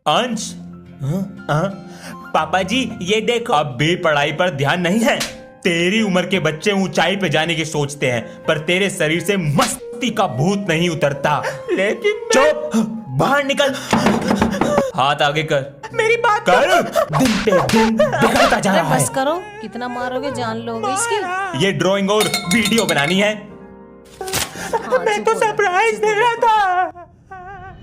अंश, पापा जी ये देखो, अब भी पढ़ाई पर ध्यान नहीं है। तेरी उम्र के बच्चे ऊंचाई पे जाने की सोचते हैं, पर तेरे शरीर से मस्ती का भूत नहीं उतरता। लेकिन चुप, बाहर निकल, हाथ आगे कर, मेरी बात कर। दिन पे दिन बिगड़ता जा रहा है। बस करो, कितना मारोगे जान लोगे इसकी। ये ड्राइंग और वीडियो बनानी है। मैं तो सरप्राइज दे रहा था।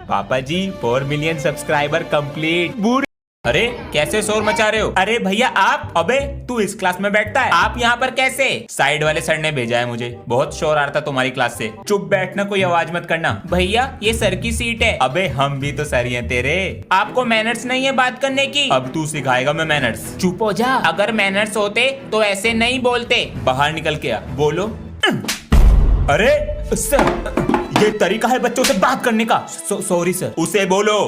पापा जी 4 मिलियन सब्सक्राइबर कंप्लीट। अरे कैसे शोर मचा रहे हो? अरे भैया आप, अबे तू इस क्लास में बैठता है, आप यहाँ पर कैसे? साइड वाले सर ने भेजा है मुझे, बहुत शोर आ रहा था तुम्हारी क्लास से। चुप बैठना, कोई आवाज मत करना। भैया ये सर की सीट है। अबे हम भी तो सर ही हैं तेरे। आपको मैनर्स नहीं है बात करने की? अब तू सिखाएगा मैं मैनर्स। चुप हो जा, अगर मैनर्स होते तो ऐसे नहीं बोलते। बाहर निकल के आ, बोलो। अरे सर, ये तरीका है बच्चों से बात करने का। Sorry sir. उसे बोलो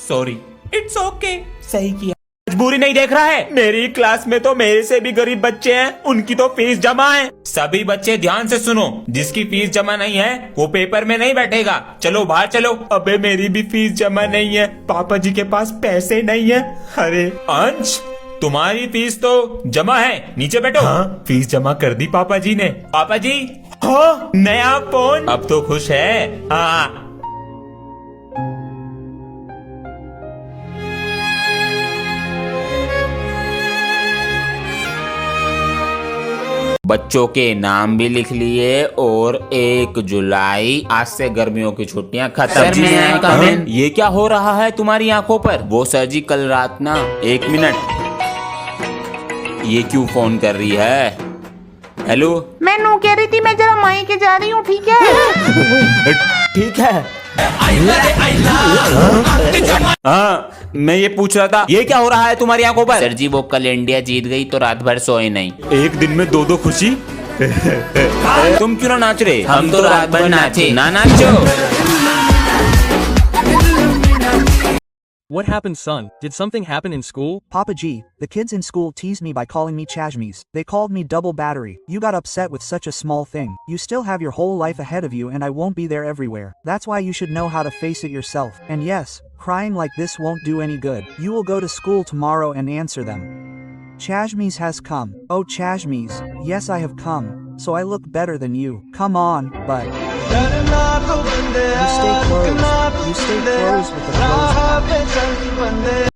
सॉरी। इट्स ओके, सही किया। मजबूरी नहीं देख रहा है? मेरी क्लास में तो मेरे से भी गरीब बच्चे हैं, उनकी तो फीस जमा है। सभी बच्चे ध्यान से सुनो, जिसकी फीस जमा नहीं है वो पेपर में नहीं बैठेगा। चलो बाहर चलो। अबे मेरी भी फीस जमा नहीं है, पापा जी के पास पैसे नहीं है। अरे अंश, तुम्हारी फीस तो जमा है, नीचे बैठो। हाँ, फीस जमा कर दी पापा जी ने। पापा जी, हाँ नया फोन, अब तो खुश है। हाँ बच्चों के नाम भी लिख लिए और 1 जुलाई आज से गर्मियों की छुट्टियां खत्म। ये क्या हो रहा है तुम्हारी आंखों पर? वो सर जी कल रात ना, 1 मिनट, ये क्यों फोन कर रही है? हेलो, मैं नू कह रही थी, मैं जरा माई के जा रही हूँ, ठीक है? ठीक है। हाँ मैं ये पूछ रहा था, ये क्या हो रहा है तुम्हारी आंखों पर? सर जी वो कल इंडिया जीत गई तो रात भर सोए नहीं। एक दिन में 2 खुशी। तुम क्यों ना नाच रहे? हम तो रात भर नाचे। ना नाचो। What happened, son? Did something happen in school? Papa G, the kids in school teased me by calling me Chashmes. They called me double battery. You got upset with such a small thing. You still have your whole life ahead of you and I won't be there everywhere. That's why you should know how to face it yourself. And yes, crying like this won't do any good. You will go to school tomorrow and answer them. Chashmes has come. Oh Chashmes, yes I have come. So I look better than you. Come on, but you stay closed. You stay closed with the closed.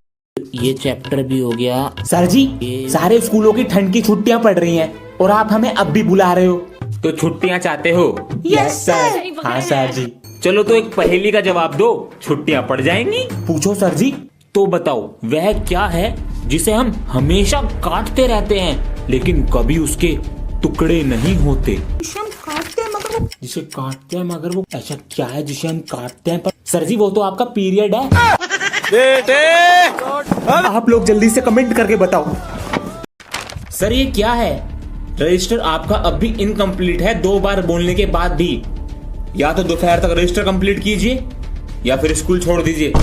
ये chapter भी हो गया। Sir जी सारे स्कूलों की ठंड की छुट्टियां पड़ रही हैं और आप हमें अब भी बुला रहे हो। तो छुट्टियां चाहते हो? Yes sir. हाँ सर जी। चलो तो एक पहेली का जवाब दो, छुट्टियां पड़ जाएंगी। पूछो सर जी। तो बताओ वह क्या है जिसे हम हमेशा काटते रहते हैं लेकिन कभी उसके टुकड़े नहीं होते? जिसे काटते हैं मगर वो ऐसा क्या है जिसे हम काटते हैं? पर सर जी वो तो आपका पीरियड है। आप लोग जल्दी से कमेंट करके बताओ। सर ये क्या है? रजिस्टर आपका अब भी इनकम्प्लीट है 2 बार बोलने के बाद भी। या तो दोपहर तक रजिस्टर कंप्लीट कीजिए या फिर स्कूल छोड़ दीजिए।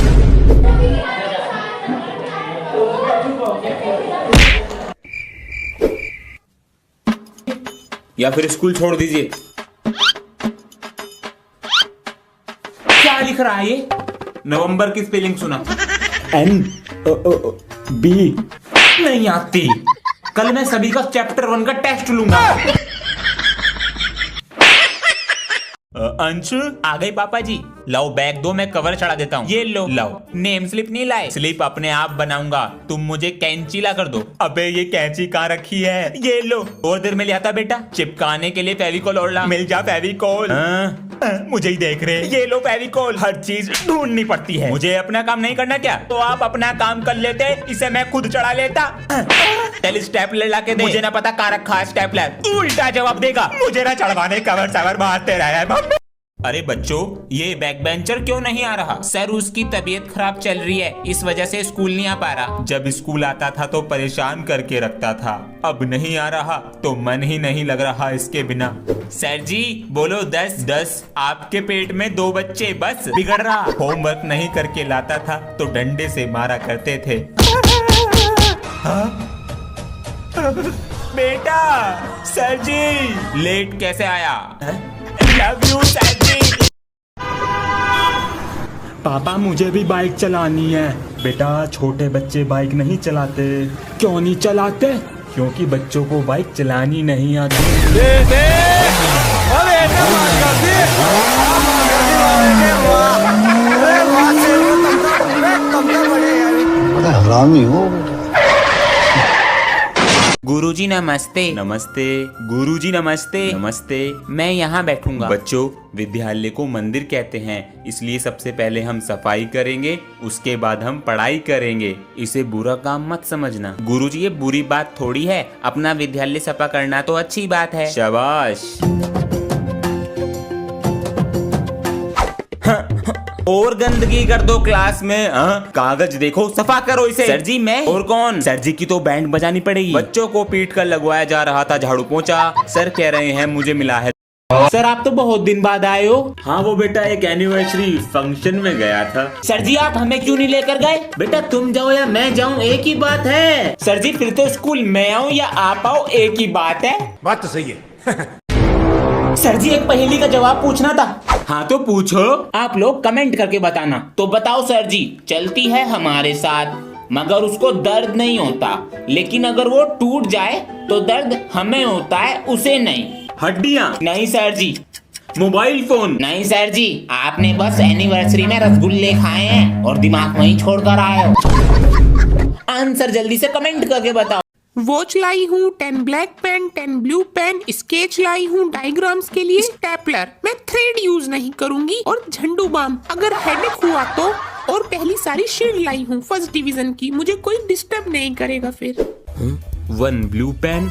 या फिर स्कूल छोड़ दीजिए। क्या लिख रहा है ये? नवंबर की स्पेलिंग सुना? NB नहीं आती। कल मैं सभी का चैप्टर 1 का टेस्ट लूंगा। अंशु आ गई पापा जी। लाओ बैग दो, मैं कवर चढ़ा देता हूँ। ये लो। लाओ। नेम स्लिप नहीं लाए? स्लिप अपने आप बनाऊंगा, तुम मुझे कैंची ला कर दो। अबे ये कैंची कहाँ रखी है? ये लो। और देर में ले आता बेटा, चिपकाने के लिए फेविकोल और ला। मिल जा फेविकोल। मुझे ही देख रहे। ये लो फेविकोल। हर चीज ढूंढनी पड़ती है। मुझे अपना काम नहीं करना क्या? तो आप अपना काम कर लेते, इसे मैं खुद चढ़ा लेता। चल स्टेपलर ला के दे। मुझे ना पता कहाँ रखा है स्टेपलर। उल्टा जवाब देगा। मुझे ना चढ़वाने कवर सवर मारते रहा है। अरे बच्चों ये बैक बेंचर क्यों नहीं आ रहा? सर उसकी तबीयत खराब चल रही है, इस वजह से स्कूल नहीं आ पा रहा। जब स्कूल आता था तो परेशान करके रखता था, अब नहीं आ रहा तो मन ही नहीं लग रहा इसके बिना। सर जी बोलो 10। 10? आपके पेट में 2 बच्चे, बस बिगड़ रहा। होमवर्क नहीं करके लाता था तो डंडे से मारा करते थे। बेटा सर जी लेट कैसे आया? लव यू सर जी। पापा मुझे भी बाइक चलानी है। बेटा छोटे बच्चे बाइक नहीं चलाते। क्यों नहीं चलाते? क्योंकि बच्चों को बाइक चलानी नहीं आती। हरामी हो। गुरुजी नमस्ते। नमस्ते। गुरुजी नमस्ते। नमस्ते। मैं यहाँ बैठूंगा। बच्चों, विद्यालय को मंदिर कहते हैं, इसलिए सबसे पहले हम सफाई करेंगे, उसके बाद हम पढ़ाई करेंगे। इसे बुरा काम मत समझना। गुरुजी ये बुरी बात थोड़ी है, अपना विद्यालय सफा करना तो अच्छी बात है। शाबाश। और गंदगी कर दो क्लास में। कागज देखो, सफा करो इसे। सर जी मैं? और कौन? सर जी की तो बैंड बजानी पड़ेगी। बच्चों को पीट कर लगवाया जा रहा था झाड़ू पोंछा। सर कह रहे हैं मुझे मिला है। सर आप तो बहुत दिन बाद आए हो। हाँ वो बेटा एक एनिवर्सरी फंक्शन में गया था। सर जी आप हमें क्यों नहीं लेकर गए? बेटा तुम जाओ या मैं जाऊं एक ही बात है। सर जी फिर तो स्कूल मैं आऊं या आप आओ एक ही बात है। बात तो सही है। सर जी एक पहेली का जवाब पूछना था। हाँ तो पूछो। आप लोग कमेंट करके बताना। तो बताओ सर जी, चलती है हमारे साथ मगर उसको दर्द नहीं होता, लेकिन अगर वो टूट जाए तो दर्द हमें होता है, उसे नहीं। हड्डियाँ? नहीं सर जी। Mobile phone? नहीं सर जी, आपने बस एनिवर्सरी में रसगुल्ले खाए हैं और दिमाग वहीं छोड़कर आए हो। आंसर जल्दी से कमेंट करके बताओ। वॉच लाई हूँ, 10 black pen, 10 blue pen, sketch लाई हूँ डायग्राम्स के लिए, स्टेपलर, मैं थ्रेड यूज नहीं करूंगी, और झंडू बाम अगर हेडेक हुआ तो, और पहली सारी शील्ड लाई हूँ फर्स्ट डिवीजन की, मुझे कोई डिस्टर्ब नहीं करेगा फिर। 1 ब्लू पेन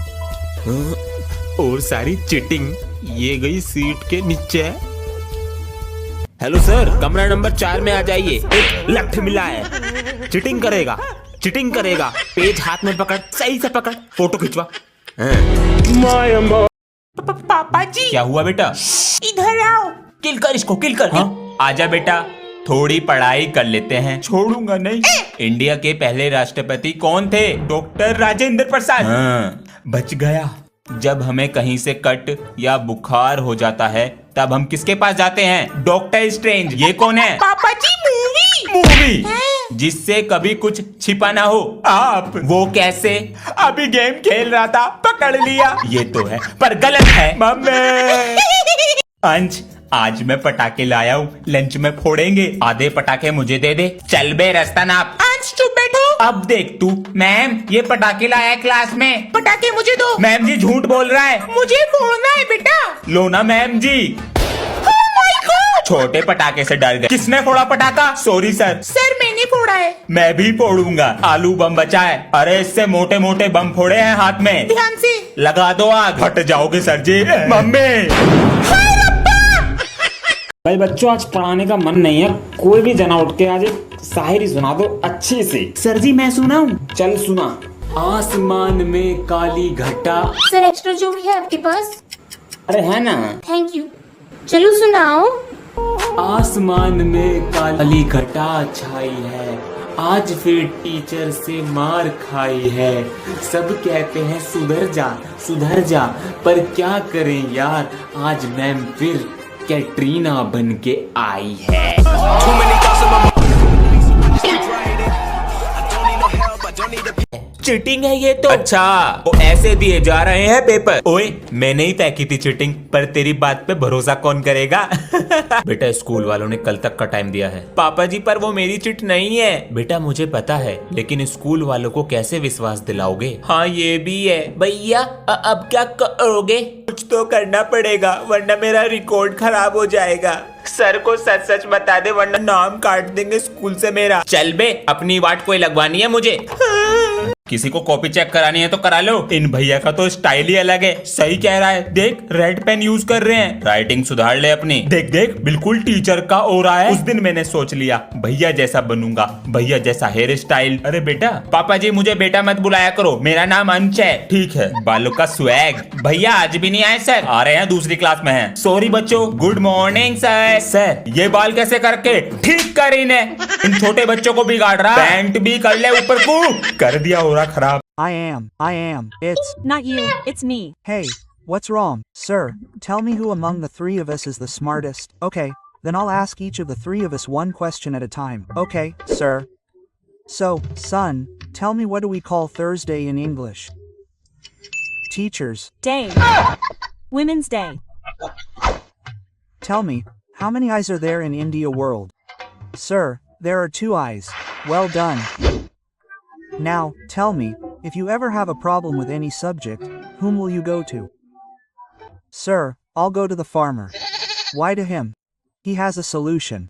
और सारी चिटिंग ये गई सीट के नीचे। हेलो सर, कमरा नंबर 4 में आ जाइए। एक लठ मिला है। चिटिंग करेगा, चिटिंग करेगा। पेज हाथ में पकड़, सही से पकड़, फोटो खिंचवा। पापा जी क्या हुआ बेटा? इधर आओ। किल कर इसको, किल कर। हाँ आजा बेटा, थोड़ी पढ़ाई कर लेते हैं। छोड़ूंगा नहीं। इंडिया के पहले राष्ट्रपति कौन थे? डॉक्टर राजेंद्र प्रसाद। हाँ, बच गया। जब हमें कहीं से कट या बुखार हो जाता है तब हम किसके पास जाते हैं? Doctor strange. ये कौन है? पापा जी मूवी। मूवी जिससे कभी कुछ छिपा ना हो। आप? वो कैसे? अभी गेम खेल रहा था, पकड़ लिया। ये तो है पर गलत है। मम्मी। अंश आज मैं पटाखे लाया हूँ, लंच में फोड़ेंगे। आधे पटाखे मुझे दे दे। चल बे रास्ता नाप। अंश चुप बैठो। अब देख तू। मैम ये पटाखे लाया है क्लास में। पटाखे मुझे दो। मैम जी झूठ बोल रहा है। मुझे फोड़ना है बेटा। लो ना मैम जी। छोटे पटाखे से डर गए। किसने फोड़ा पटाखा? Sorry sir. सर मैंने फोड़ा है। मैं भी फोड़ूंगा। आलू बम बचा है। अरे इससे मोटे मोटे बम फोड़े हैं हाथ में। ध्यान से लगा दो आग। हट जाओगे सर जी। मम्मी। भाई बच्चों आज पढ़ाने का मन नहीं है, कोई भी जना उठ के आज एक शायरी सुना दो अच्छी सी। सर जी मैं सुनाऊं? चल सुना। आसमान में काली घटा। सर एक्स्ट्रा जो भी है आपके पास? अरे है ना। Thank you. चलो सुनाओ। आसमान में काली घटा छाई है, आज फिर टीचर से मार खाई है। सब कहते हैं सुधर जा, पर क्या करें यार, आज मैम फिर कैटरीना बन के आई है। चीटिंग है ये तो। अच्छा वो ऐसे दिए जा रहे हैं पेपर। ओए मैंने ही तय की थी चीटिंग, पर तेरी बात पे भरोसा कौन करेगा? बेटा स्कूल वालों ने कल तक का टाइम दिया है। पापा जी पर वो मेरी चिट नहीं है। बेटा मुझे पता है, लेकिन स्कूल वालों को कैसे विश्वास दिलाओगे? हाँ ये भी है। भैया अब क्या करोगे? कुछ तो करना पड़ेगा वरना मेरा रिकॉर्ड खराब हो जाएगा। सर को सच सच बता दे वरना नाम काट देंगे स्कूल से मेरा। चल बे, अपनी वाट कोई लगवानी है मुझे। किसी को कॉपी चेक करानी है तो करा लो। इन भैया का तो स्टाइल ही अलग है। सही कह रहा है, देख रेड पेन यूज कर रहे हैं। राइटिंग सुधार ले अपनी। देख देख बिल्कुल टीचर का हो रहा है। उस दिन मैंने सोच लिया भैया जैसा बनूंगा, भैया जैसा हेयर स्टाइल। अरे बेटा। पापा जी मुझे बेटा मत बुलाया करो, मेरा नाम अंश है। ठीक है। बालों का स्वैग। भैया आज भी नहीं आए सर। आ रहे हैं, दूसरी क्लास में हैं। सॉरी बच्चों। Good morning sir. सर ये बाल कैसे करके ठीक कर इन्हें, इन छोटे बच्चों को बिगाड़ रहा। पैंट भी कर ले ऊपर को कर दिया हो रहा खराब। I am, it's Not you, it's me. Hey, what's wrong, sir? Tell me who among the three of us is the smartest. Okay, then I'll ask each of the three of us one question at a time. Okay, sir? So, son, tell me, what do we call Thursday in English? Teachers, Day. Women's Day. tell me, how many eyes are there in India world? Sir, there are 2 eyes. Well done. Now, tell me, if you ever have a problem with any subject, whom will you go to? Sir, I'll go to the farmer. Why to him? He has a solution.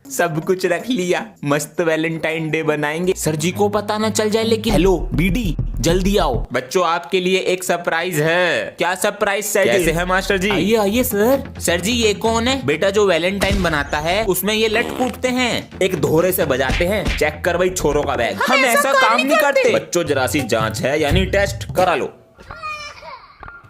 सब कुछ रख लिया, मस्त Valentine day बनाएंगे। Sir जी को पता ना चल जाए लेकिन। हेलो बीडी, जल्दी आओ, बच्चों आपके लिए एक सरप्राइज है। क्या सरप्राइज सर? कैसे है मास्टर जी? आइए आइए सर। सर जी ये कौन है? बेटा जो वैलेंटाइन बनाता है उसमें ये लट कूटते हैं, एक धोरे से बजाते हैं। चेक कर भाई छोरों का बैग। हम ऐसा काम नहीं करते। बच्चों जरा सी जांच है, यानी टेस्ट करा लो।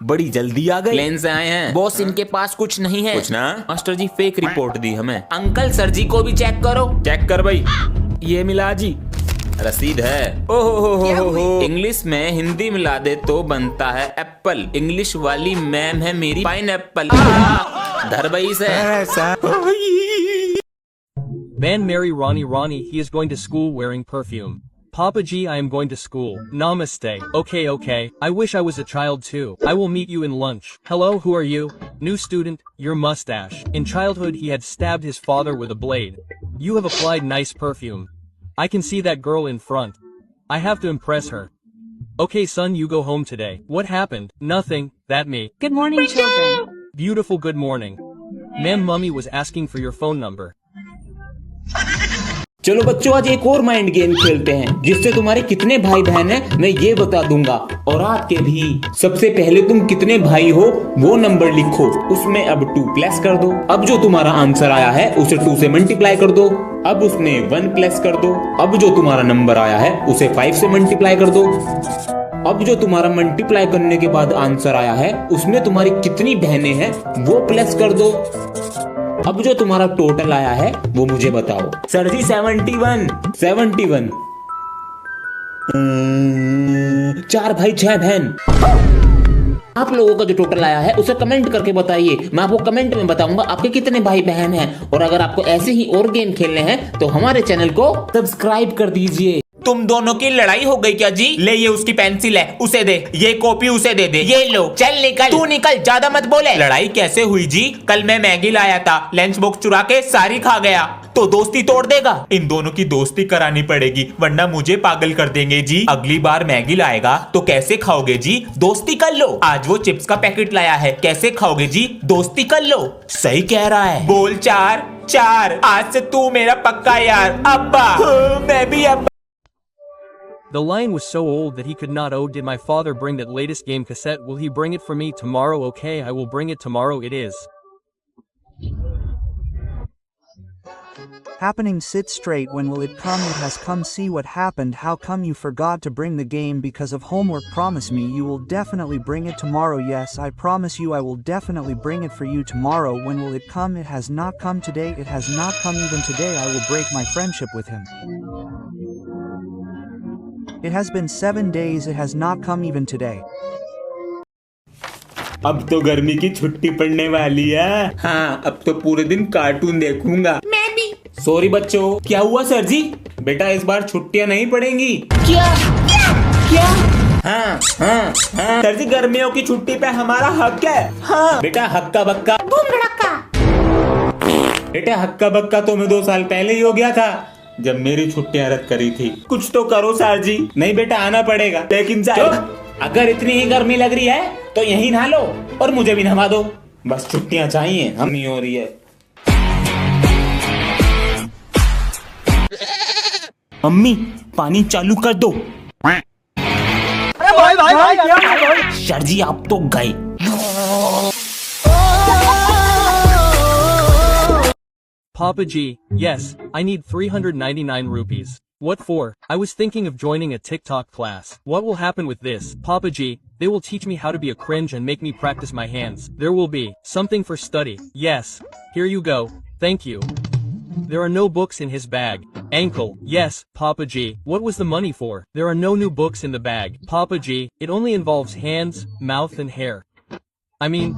बड़ी जल्दी आ गए। प्लेन से आए हैं बॉस, इनके पास कुछ नहीं है। कुछ ना? मास्टर जी फेक रिपोर्ट दी हमें। अंकल सर जी को भी चेक करो। चेक कर भाई, ये मिला जी, रसीद है। ओहो, इंग्लिश में हिंदी मिला दे तो बनता है एप्पल। इंग्लिश वाली मैम है मेरी पाइनएप्पल। धर भाई से। Van marry Ronnie, he is going to school wearing perfume. Papa G, I am going to school. Namaste. Okay. I wish I was a child too. I will meet you in lunch. Hello, who are you? New student, your mustache. In childhood he had stabbed his father with a blade. You have applied nice perfume. I can see that girl in front. I have to impress her. Okay son, you go home today. What happened? Nothing, that me. Good morning, children. Beautiful good morning. Ma'am, mummy was asking for your phone number. चलो बच्चों आज एक और mind game खेलते हैं, जिससे तुम्हारे कितने भाई बहन हैं मैं ये बता दूंगा, और आपके भी। सबसे पहले तुम कितने भाई हो वो नंबर लिखो, उसमें अब 2 प्लस कर दो। अब जो तुम्हारा आंसर आया है उसे 2 से मल्टीप्लाई कर दो। अब उसमें 1 प्लस कर दो। अब जो तुम्हारा नंबर आया है उसे 5 से मल्टीप्लाई कर दो। अब जो तुम्हारा मल्टीप्लाई करने के बाद आंसर आया है उसमें तुम्हारी कितनी बहनें हैं वो प्लस कर दो। अब जो तुम्हारा टोटल आया है वो मुझे बताओ। सर जी 71। 4 भाई 6 बहन। आप लोगों का जो टोटल आया है उसे कमेंट करके बताइए, मैं आपको कमेंट में बताऊंगा आपके कितने भाई बहन हैं। और अगर आपको ऐसे ही और गेम खेलने हैं तो हमारे चैनल को सब्सक्राइब कर दीजिए। तुम दोनों की लड़ाई हो गई क्या जी? ले ये उसकी पेंसिल है, उसे दे। ये कॉपी उसे दे दे। ये लो, चल निकल। तू निकल, ज्यादा मत बोले। लड़ाई कैसे हुई जी? कल मैं मैगी लाया था, लंच बॉक्स चुरा के सारी खा गया, तो दोस्ती तोड़ देगा? इन दोनों की दोस्ती करानी पड़ेगी वरना मुझे पागल कर देंगे जी। अगली बार मैगी लाएगा तो कैसे खाओगे जी? दोस्ती कर लो। आज वो चिप्स का पैकेट लाया है, कैसे खाओगे जी? दोस्ती कर लो। सही कह रहा है। बोल 4। आज से तू मेरा पक्का यार। अब्बा, मैं भी अब्बा। The line was so old that he could not. Oh, did my father bring that latest game cassette? Will he bring it for me tomorrow? Okay, I will bring it tomorrow. It is happening. Sit straight. When will it come? It has come. See what happened. How come you forgot to bring the game because of homework? Promise me you will definitely bring it tomorrow. Yes, I promise you I will definitely bring it for you tomorrow. When will it come? It has not come today. It has not come even today. I will break my friendship with him. It has been 7 days. It has not come even today. अब तो गर्मी की छुट्टी पड़ने वाली है। हाँ, अब तो पूरे दिन कार्टून देखूंगा। मैं भी। सॉरी बच्चों। क्या हुआ सर जी? बेटा इस बार छुट्टियां नहीं पड़ेंगी। क्या? हाँ। सर जी गर्मियों की छुट्टी पे हमारा हक है। हाँ बेटा, हक्का बक्का बूम धड़का। बेटा हक्का बक्का तो मैं 2 साल पहले ही हो गया था जब मेरी छुट्टियां रद्द करी थी। कुछ तो करो सर जी। नहीं बेटा आना पड़ेगा, लेकिन अगर इतनी ही गर्मी लग रही है तो यहीं नहा लो और मुझे भी नहा दो। बस छुट्टियां चाहिए, हम नहीं हो रही है। मम्मी पानी चालू कर दो। अरे भाई सर जी आप तो गए। Papa G, yes, I need 399 rupees. What for? I was thinking of joining a TikTok class. What will happen with this? Papa G, they will teach me how to be a cringe and make me practice my hands. There will be something for study. Yes, here you go. Thank you. There are no books in his bag. Ankle. Yes, Papa G. What was the money for? There are no new books in the bag. Papa G, it only involves hands, mouth and hair. I mean,